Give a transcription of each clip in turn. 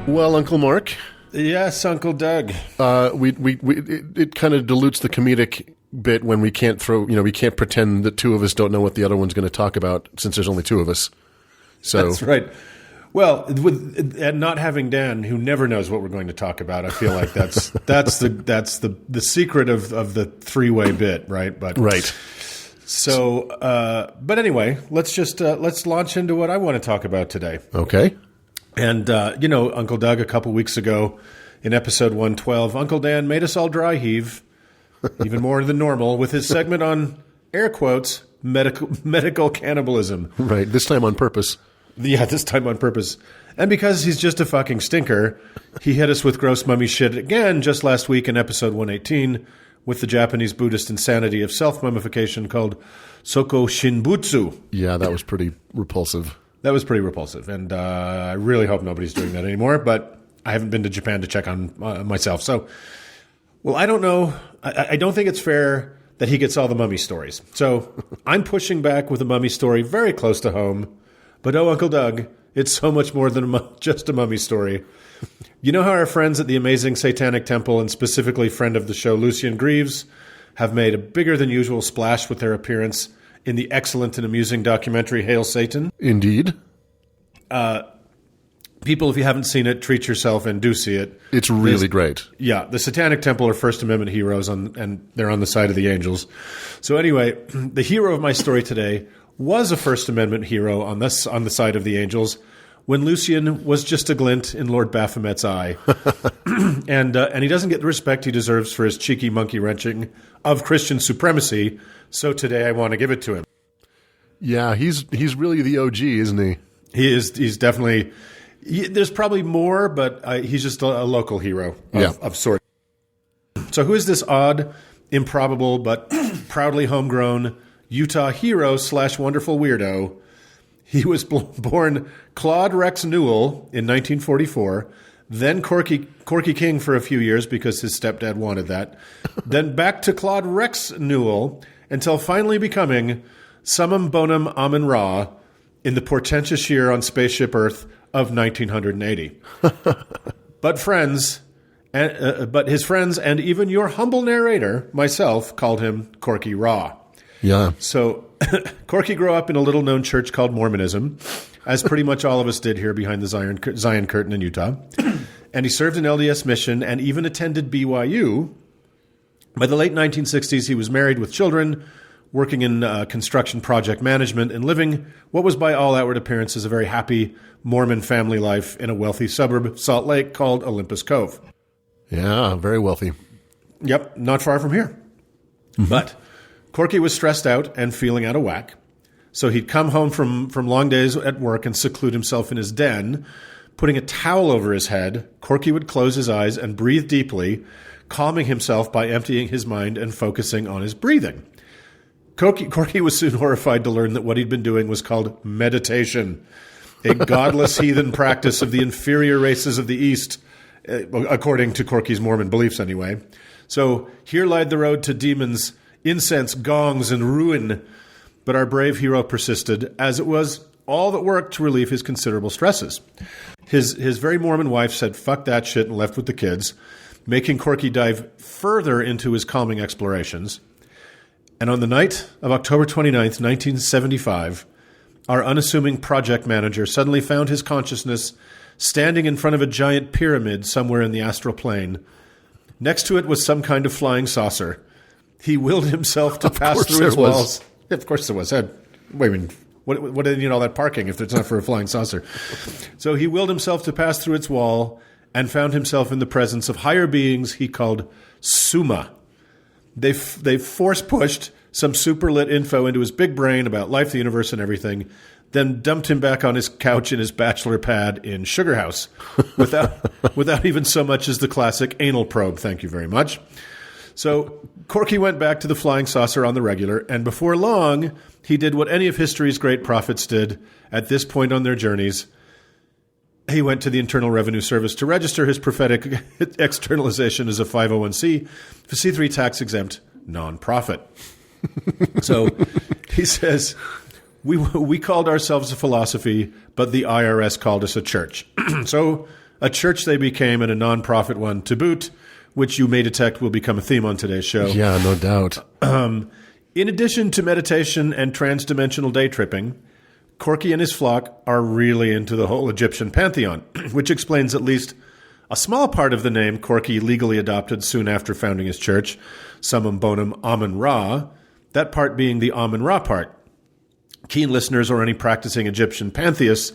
Well, Uncle Mark. Yes, Uncle Doug. It kind of dilutes the comedic bit when we can't we can't pretend that two of us don't know what the other one's going to talk about since there's only two of us. So that's right. Well, and not having Dan, who never knows what we're going to talk about, I feel like that's the secret of the three-way bit, right? But right. So, but anyway, let's launch into what I want to talk about today. Okay. And Uncle Doug, a couple weeks ago in episode 112, Uncle Dan made us all dry heave, even more than normal, with his segment on air quotes medical cannibalism. Right. This time on purpose. Yeah, this time on purpose. And because he's just a fucking stinker, he hit us with gross mummy shit again just last week in episode 118 with the Japanese Buddhist insanity of self-mummification called Soko Shinbutsu. Yeah, that was pretty repulsive. That was pretty repulsive. And I really hope nobody's doing that anymore, but I haven't been to Japan to check on myself. So, well, I don't know. I don't think it's fair that he gets all the mummy stories. So I'm pushing back with a mummy story very close to home. But oh, Uncle Doug, it's so much more than just a mummy story. You know how our friends at the amazing Satanic Temple, and specifically friend of the show Lucian Greaves, have made a bigger than usual splash with their appearance in the excellent and amusing documentary Hail Satan? Indeed. People, if you haven't seen it, treat yourself and do see it. It's really great. Yeah, the Satanic Temple are First Amendment heroes, and they're on the side of the angels. So anyway, the hero of my story today was a First Amendment hero on the side of the angels when Lucian was just a glint in Lord Baphomet's eye. and he doesn't get the respect he deserves for his cheeky monkey wrenching of Christian supremacy, so today I want to give it to him. Yeah, he's really the OG, isn't he? He is. He's definitely... there's probably more, but he's just a local hero of sorts. So who is this odd, improbable, but proudly homegrown Utah hero / wonderful weirdo? He was born Claude Rex Newell in 1944, then Corky King for a few years because his stepdad wanted that, then back to Claude Rex Newell until finally becoming Summum Bonum Amun Ra in the portentous year on Spaceship Earth of 1980. But his friends and even your humble narrator, myself, called him Corky Ra. Yeah. So Corky grew up in a little-known church called Mormonism, as pretty much all of us did here behind the Zion Curtain in Utah. And he served an LDS mission and even attended BYU. By the late 1960s, he was married with children, working in construction project management, and living what was by all outward appearances a very happy Mormon family life in a wealthy suburb of Salt Lake called Olympus Cove. Yeah, very wealthy. Yep, not far from here. Mm-hmm. But Corky was stressed out and feeling out of whack. So he'd come home from long days at work and seclude himself in his den. Putting a towel over his head, Corky would close his eyes and breathe deeply, calming himself by emptying his mind and focusing on his breathing. Corky was soon horrified to learn that what he'd been doing was called meditation, a godless heathen practice of the inferior races of the East, according to Corky's Mormon beliefs anyway. So here lied the road to demons, incense, gongs, and ruin. But our brave hero persisted, as it was all that worked to relieve his considerable stresses. His very Mormon wife said, "Fuck that shit," and left with the kids, making Corky dive further into his calming explorations. And on the night of October 29th, 1975, our unassuming project manager suddenly found his consciousness standing in front of a giant pyramid somewhere in the astral plane. Next to it was some kind of flying saucer. He willed himself to pass through its walls. Yeah, of course there was. Wait a minute. What do they need all that parking if it's not for a flying saucer? So he willed himself to pass through its wall and found himself in the presence of higher beings he called Summa. They force-pushed some super-lit info into his big brain about life, the universe, and everything, then dumped him back on his couch in his bachelor pad in Sugar House without even so much as the classic anal probe, thank you very much. So Corky went back to the flying saucer on the regular, and before long, he did what any of history's great prophets did at this point on their journeys. He went to the Internal Revenue Service to register his prophetic externalization as a 501c3 tax-exempt nonprofit. So he says, we called ourselves a philosophy, but the IRS called us a church. So A church they became, and a non-profit one to boot, which you may detect will become a theme on today's show. Yeah, no doubt. In addition to meditation and trans-dimensional day tripping, Corky and his flock are really into the whole Egyptian pantheon, which explains at least a small part of the name Corky legally adopted soon after founding his church, Summum Bonum Amun-Ra, that part being the Amun-Ra part. Keen listeners or any practicing Egyptian pantheists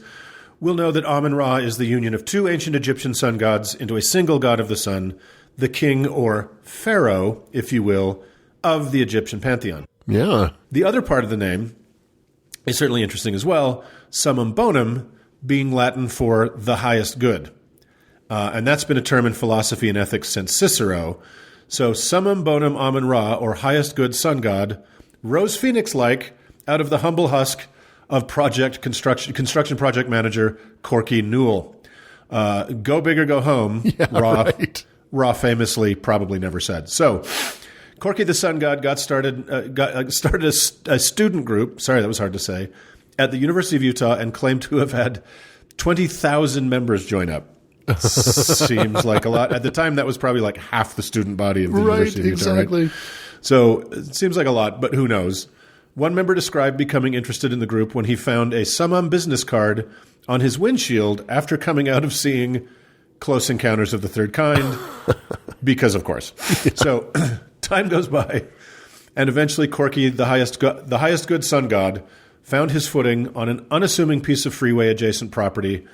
will know that Amun-Ra is the union of two ancient Egyptian sun gods into a single god of the sun, the king or pharaoh, if you will, of the Egyptian pantheon. Yeah. The other part of the name is certainly interesting as well, Summum Bonum being Latin for the highest good. And that's been a term in philosophy and ethics since Cicero. So Summum Bonum Amun-Ra, or highest good sun god, rose phoenix-like out of the humble husk of construction project manager Corky Newell. Go big or go home, Yeah, right. Ra famously probably never said. So Corky the sun god started a student group, sorry, that was hard to say, at the University of Utah and claimed to have had 20,000 members join up. Seems like a lot. At the time, that was probably like half the student body of the University of Utah. Exactly. Right? So it seems like a lot, but who knows? One member described becoming interested in the group when he found a Summum business card on his windshield after coming out of seeing Close Encounters of the Third Kind, because of course. Yeah. So time goes by, and eventually Corky, the highest good sun god, found his footing on an unassuming piece of freeway-adjacent property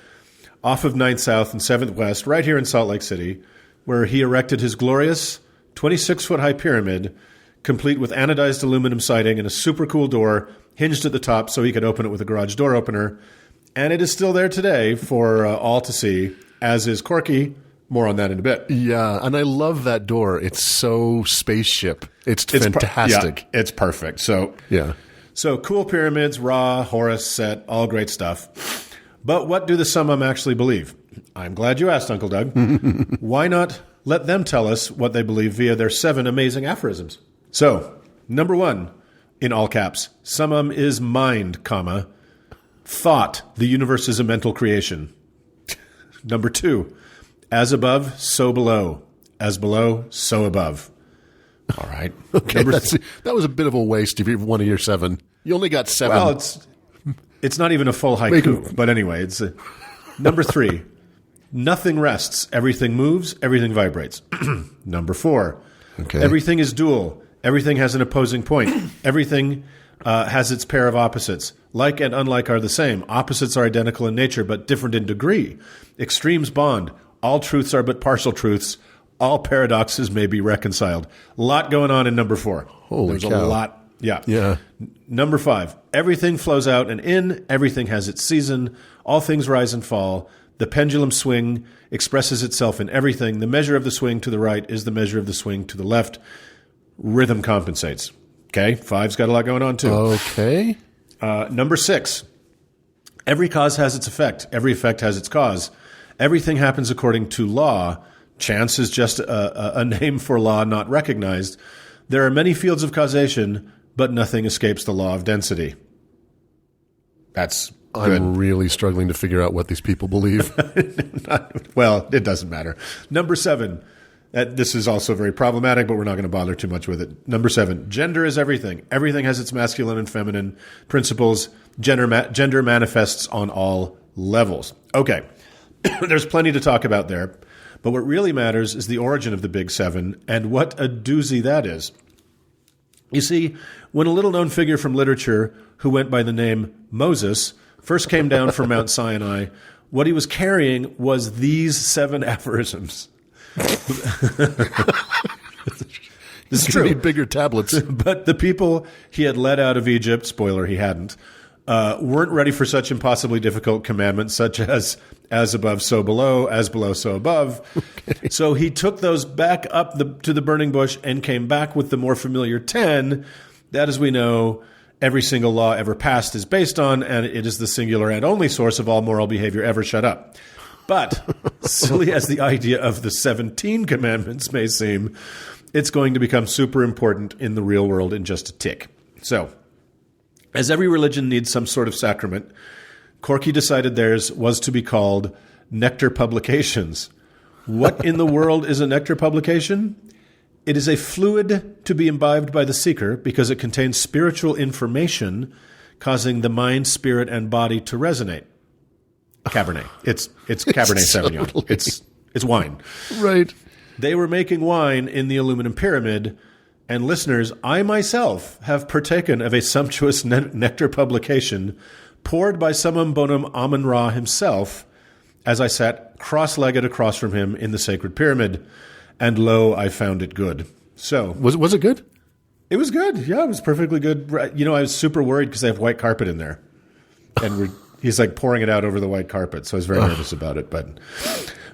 off of 9th South and 7th West, right here in Salt Lake City, where he erected his glorious 26-foot-high pyramid, complete with anodized aluminum siding and a super cool door hinged at the top so he could open it with a garage door opener. And it is still there today for all to see, as is Corky. More on that in a bit. Yeah, and I love that door. It's so spaceship. It's fantastic. It's perfect. So cool pyramids, Ra, Horus, Set, all great stuff. But what do the Summum actually believe? I'm glad you asked, Uncle Doug. Why not let them tell us what they believe via their 7 amazing aphorisms? So, number 1, in all caps, Summum is mind, thought, the universe is a mental creation. Number 2, as above, so below. As below, so above. All right. Okay, that was a bit of a waste of one of your 7. You only got 7. Well, it's not even a full haiku, but anyway, it's number 3. Nothing rests. Everything moves. Everything vibrates. Number 4. Okay. Everything is dual. Everything has an opposing point. Everything has its pair of opposites. Like and unlike are the same. Opposites are identical in nature, but different in degree. Extremes bond. All truths are but partial truths. All paradoxes may be reconciled. A lot going on in number 4. Holy cow. A lot. Yeah. Number 5, everything flows out and in. Everything has its season. All things rise and fall. The pendulum swing expresses itself in everything. The measure of the swing to the right is the measure of the swing to the left. Rhythm compensates. Okay, 5's got a lot going on too. Okay. Number 6, every cause has its effect. Every effect has its cause. Everything happens according to law. Chance is just a name for law not recognized. There are many fields of causation, but nothing escapes the law of density. That's good. I'm really struggling to figure out what these people believe. Well, it doesn't matter. Number 7, this is also very problematic, but we're not going to bother too much with it. Number 7, gender is everything. Everything has its masculine and feminine principles. Gender manifests on all levels. Okay, there's plenty to talk about there, but what really matters is the origin of the Big 7 and what a doozy that is. You see, when a little-known figure from literature who went by the name Moses first came down from Mount Sinai, what he was carrying was these 7 aphorisms. This is true. Need bigger tablets. But the people he had led out of Egypt, spoiler, he hadn't, weren't ready for such impossibly difficult commandments such as above, so below, as below, so above. Okay. So he took those back up to the burning bush and came back with the more familiar 10 that, as we know, every single law ever passed is based on, and it is the singular and only source of all moral behavior ever. Shut up. But silly as the idea of the 17 commandments may seem, it's going to become super important in the real world in just a tick. So, as every religion needs some sort of sacrament, Corky decided theirs was to be called nectar publications. What in the world is a nectar publication? It is a fluid to be imbibed by the seeker because it contains spiritual information causing the mind, spirit, and body to resonate. Cabernet. It's Cabernet Sauvignon. It's wine. Right. They were making wine in the aluminum pyramid, and listeners, I myself have partaken of a sumptuous nectar publication poured by Summum Bonum Amun-Ra himself as I sat cross-legged across from him in the sacred pyramid, and lo, I found it good. So was it good? It was good. Yeah, it was perfectly good. You know, I was super worried because I have white carpet in there, and he's like pouring it out over the white carpet, so I was very nervous about it.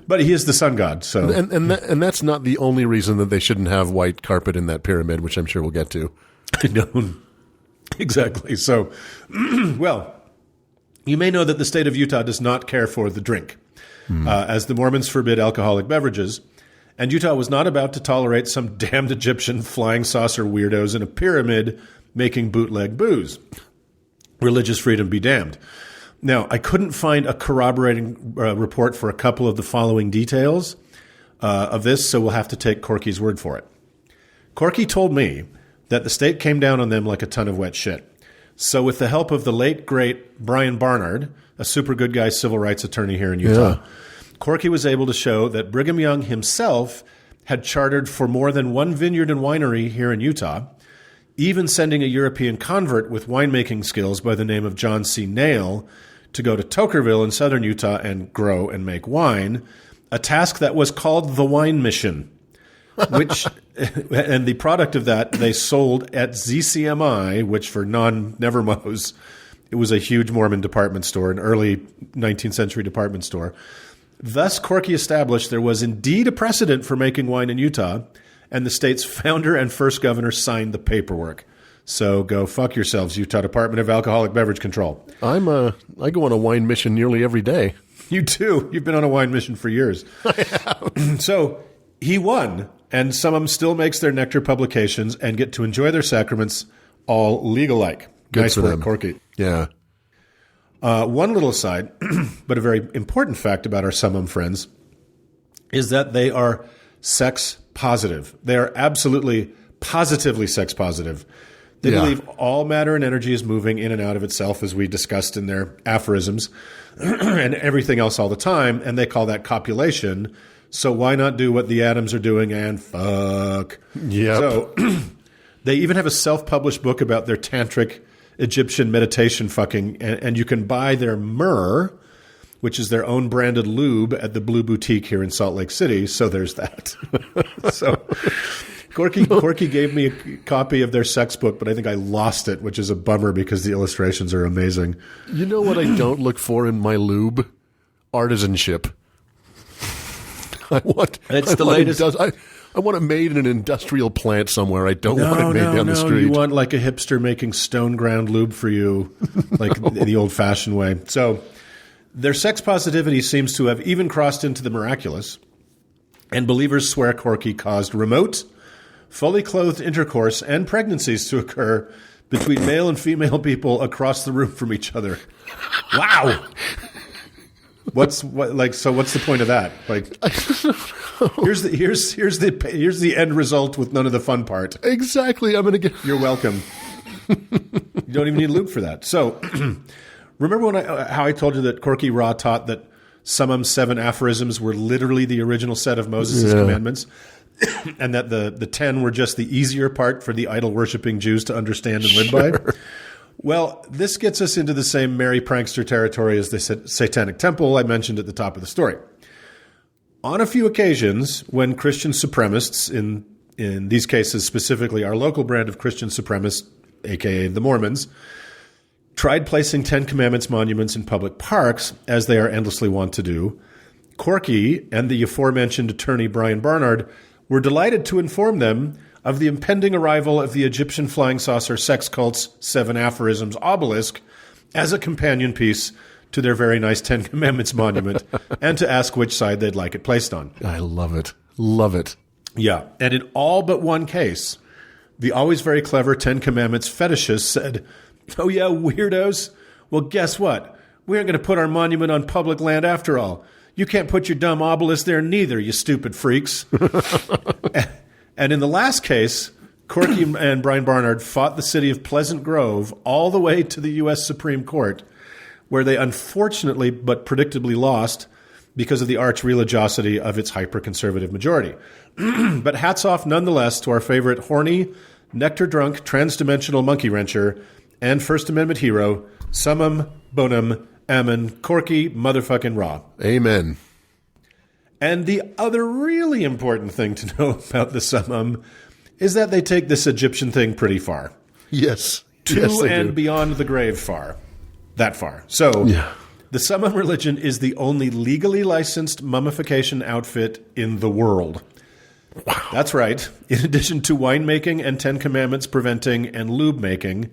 But he is the sun god, so and that's not the only reason that they shouldn't have white carpet in that pyramid, which I'm sure we'll get to. No, exactly. So, well, you may know that the state of Utah does not care for the drink, as the Mormons forbid alcoholic beverages, and Utah was not about to tolerate some damned Egyptian flying saucer weirdos in a pyramid making bootleg booze. Religious freedom be damned. Now, I couldn't find a corroborating report for a couple of the following details of this, so we'll have to take Corky's word for it. Corky told me that the state came down on them like a ton of wet shit. So with the help of the late, great Brian Barnard, a super good guy civil rights attorney here in Utah, Corky was able to show that Brigham Young himself had chartered for more than one vineyard and winery here in Utah, even sending a European convert with winemaking skills by the name of John C. Nail to go to Tokerville in southern Utah and grow and make wine, a task that was called the Wine Mission, which and the product of that they sold at ZCMI, which for non-nevermos, it was a huge Mormon department store, an early 19th century department store. Thus, Corky established there was indeed a precedent for making wine in Utah, and the state's founder and first governor signed the paperwork. So go fuck yourselves, Utah Department of Alcoholic Beverage Control. I go on a wine mission nearly every day. You too. You've been on a wine mission for years. I have. So he won, and Summum still makes their nectar publications and get to enjoy their sacraments all legal-like. Good nice for work, them. Corky. Yeah. One little aside, but a very important fact about our Summum friends, is that they are sex positive. They are absolutely, positively sex positive. They believe all matter and energy is moving in and out of itself, as we discussed in their aphorisms, and everything else all the time, and they call that copulation. So why not do what the atoms are doing and fuck? Yep. So they even have a self-published book about their tantric Egyptian meditation fucking, and you can buy their myrrh, which is their own branded lube, at the Blue Boutique here in Salt Lake City. So there's that. So Corky gave me a copy of their sex book, but I think I lost it, which is a bummer because the illustrations are amazing. You know what I don't look for in my lube? Artisanship. I want it made in an industrial plant somewhere. I don't want it made down the street. You want like a hipster making stone ground lube for you, like the old-fashioned way. So their sex positivity seems to have even crossed into the miraculous, and believers swear Corky caused remote, fully clothed intercourse and pregnancies to occur between male and female people across the room from each other. Wow. What's the point of that? Like, here's the end result with none of the fun part. Exactly. You're welcome. You don't even need lube for that. So, remember how I told you that Corky Ra taught that Summum's 7 aphorisms were literally the original set of Moses' commandments, and that the 10 were just the easier part for the idol-worshipping Jews to understand and live by? Well, this gets us into the same merry prankster territory as the Satanic Temple I mentioned at the top of the story. On a few occasions, when Christian supremacists, in these cases specifically our local brand of Christian supremacists, a.k.a. the Mormons, tried placing 10 Commandments monuments in public parks, as they are endlessly wont to do, Corky and the aforementioned attorney Brian Barnard were delighted to inform them of the impending arrival of the Egyptian flying saucer sex cult's 7 aphorisms obelisk as a companion piece to their very nice 10 Commandments monument, and to ask which side they'd like it placed on. I love it. Love it. Yeah, and in all but one case, the always very clever 10 Commandments fetishists said, "Oh yeah, weirdos? Well, guess what? We aren't going to put our monument on public land after all. You can't put your dumb obelisk there neither, you stupid freaks. And in the last case, Corky and Brian Barnard fought the city of Pleasant Grove all the way to the U.S. Supreme Court, where they unfortunately but predictably lost because of the arch religiosity of its hyper-conservative majority. But hats off nonetheless to our favorite horny, nectar-drunk, trans-dimensional monkey wrencher and First Amendment hero, Summum, Bonum, Ammon, Corky, motherfucking Raw. Amen. And the other really important thing to know about the Summum is that they take this Egyptian thing pretty far. Yes. To and beyond the grave far. That far. So, the Summum religion is the only legally licensed mummification outfit in the world. Wow. That's right. In addition to winemaking and 10 Commandments preventing and lube making,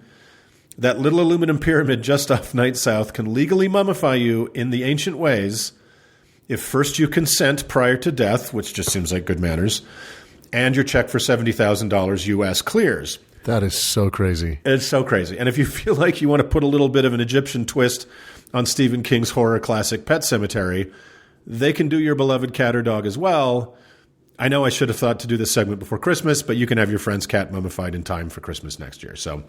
that little aluminum pyramid just off Night South can legally mummify you in the ancient ways if first you consent prior to death, which just seems like good manners, and your check for $70,000 US clears. That is so crazy. It's so crazy. And if you feel like you want to put a little bit of an Egyptian twist on Stephen King's horror classic Pet Sematary, they can do your beloved cat or dog as well. I know I should have thought to do this segment before Christmas, but you can have your friend's cat mummified in time for Christmas next year. So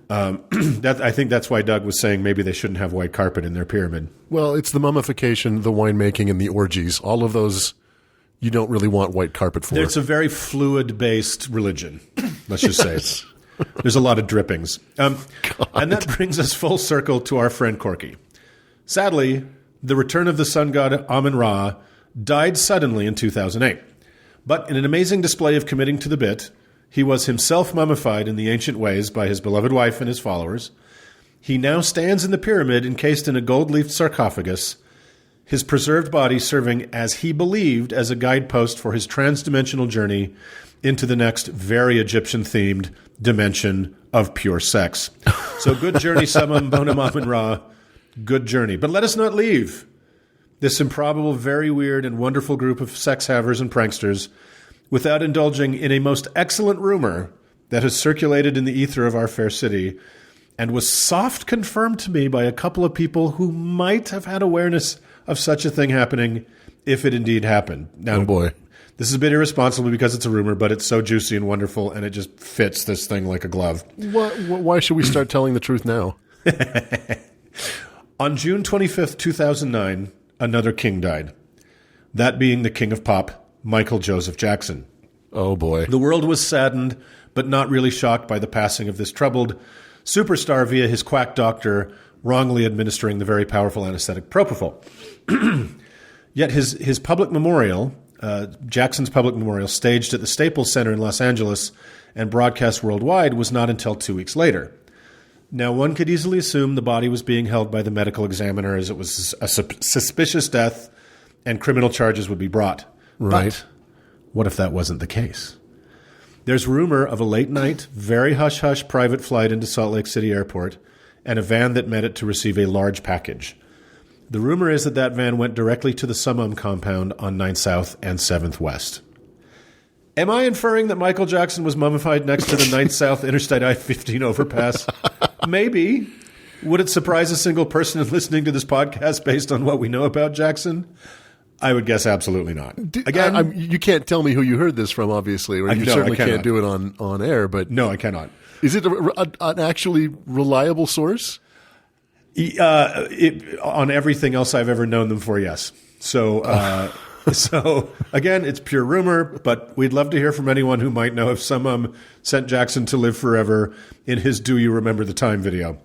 I think that's why Doug was saying maybe they shouldn't have white carpet in their pyramid. Well, it's the mummification, the winemaking, and the orgies. All of those you don't really want white carpet for. It's a very fluid-based religion, let's just say. There's a lot of drippings. And that brings us full circle to our friend Corky. Sadly, the return of the sun god Amun-Ra died suddenly in 2008. But in an amazing display of committing to the bit, he was himself mummified in the ancient ways by his beloved wife and his followers. He now stands in the pyramid encased in a gold-leafed sarcophagus, his preserved body serving, as he believed, as a guidepost for his trans-dimensional journey into the next very Egyptian-themed dimension of pure sex. So good journey, Summum, Bonum, Amun-Ra. Good journey. But let us not leave this improbable, very weird, and wonderful group of sex-havers and pranksters without indulging in a most excellent rumor that has circulated in the ether of our fair city and was soft confirmed to me by a couple of people who might have had awareness of such a thing happening if it indeed happened. Now, oh boy. This is a bit irresponsible because it's a rumor, but it's so juicy and wonderful, and it just fits this thing like a glove. Why should we start telling the truth now? On June 25th, 2009, another king died. That being the king of pop, Michael Joseph Jackson. Oh, boy. The world was saddened, but not really shocked by the passing of this troubled superstar via his quack doctor wrongly administering the very powerful anesthetic propofol. Yet his public memorial, Jackson's public memorial, staged at the Staples Center in Los Angeles and broadcast worldwide, was not until 2 weeks later. Now, one could easily assume the body was being held by the medical examiner as it was a suspicious death and criminal charges would be brought. Right. But what if that wasn't the case? There's rumor of a late-night, very hush-hush private flight into Salt Lake City Airport and a van that met it to receive a large package. The rumor is that van went directly to the Summum compound on 9th South and 7th West. Am I inferring that Michael Jackson was mummified next to the 9th South Interstate I-15 overpass? Maybe. Would it surprise a single person listening to this podcast based on what we know about Jackson? I would guess absolutely not. Again, you can't tell me who you heard this from, obviously, or you certainly can't do it on air. But no, I cannot. Is it an actually reliable source? On everything else I've ever known them for, yes. So, again, it's pure rumor, but we'd love to hear from anyone who might know if Summum sent Jackson to live forever in his Do You Remember the Time video.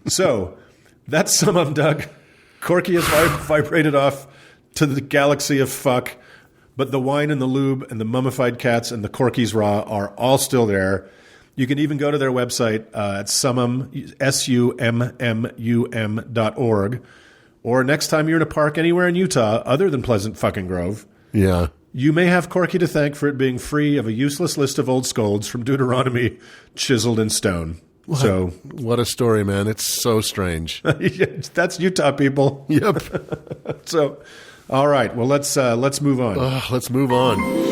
So, that's Summum, Doug. Corky has vibrated off to the galaxy of fuck, but the wine and the lube and the mummified cats and the Corky's Raw are all still there. You can even go to their website at Summum, SUMMUM.org. Or next time you're in a park anywhere in Utah other than Pleasant fucking Grove, yeah, you may have Corky to thank for it being free of a useless list of old scolds from Deuteronomy chiseled in stone. What a story, man. It's so strange. That's Utah, people. Yep. So, all right. Well, let's move on. Let's move on.